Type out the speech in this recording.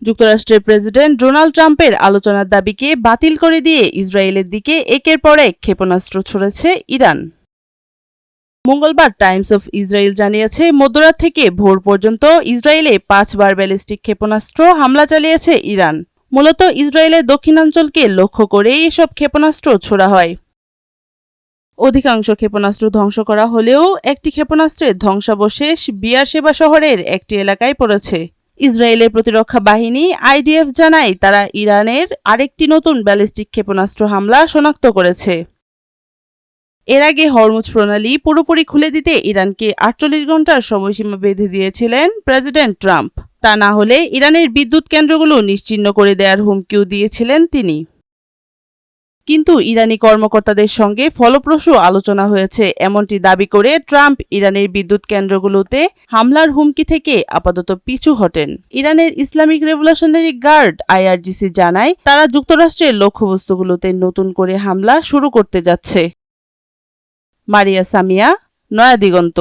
যুক্তরাষ্ট্রের president Donald ট্রাম্পের আলোচনার দাবিকে বাতিল করে দিয়ে ইসরায়েলের দিকে একের পর এক ক্ষেপণাস্ত্র ছুড়েছে ইরান। মঙ্গলবার টাইমস অফ ইসরায়েল জানিয়েছে, মধ্যরাত থেকে ভোর পর্যন্ত ইসরায়েলে 5 বার ব্যালিস্টিক ক্ষেপণাস্ত্র হামলা চালিয়েছে ইরান। মূলত ইসরায়েলের দক্ষিণাঞ্চলকে লক্ষ্য করেই এসব ক্ষেপণাস্ত্র ছোড়া হয়। অধিকাংশ ক্ষেপণাস্ত্র ধ্বংস করা হলেও একটি ক্ষেপণাস্ত্রের ধ্বংসাবশেষ বিয়ারশেবা শহরের একটি এলাকায় পড়েছে। ইসরায়েলের প্রতিরক্ষা বাহিনী আইডিএফ জানায়, তারা ইরানের আরেকটি নতুন ব্যালিস্টিক ক্ষেপণাস্ত্র হামলা শনাক্ত করেছে। এর আগে হরমুজ প্রণালী পুরোপুরি খুলে দিতে ইরানকে 48 ঘন্টার সময়সীমা বেঁধে দিয়েছিলেন প্রেসিডেন্ট ট্রাম্প। তা না হলে ইরানের বিদ্যুৎ কেন্দ্রগুলো নিশ্চিহ্ন করে দেওয়ার হুমকিও দিয়েছিলেন তিনি। কিন্তু ইরানি কর্মকর্তাদের সঙ্গে ফলপ্রসূ আলোচনা হয়েছে এমনটি দাবি করে ট্রাম্প ইরানের বিদ্যুৎ কেন্দ্রগুলোতে হামলার হুমকি থেকে আপাতত পিছু হটেন। ইরানের ইসলামিক রেভলিউশনারি গার্ড আইআরজিসি জানায়, তারা যুক্তরাষ্ট্রের লক্ষ্যবস্তুগুলোতে নতুন করে হামলা শুরু করতে যাচ্ছে। মারিয়া সামিয়া, নয়া দিগন্ত।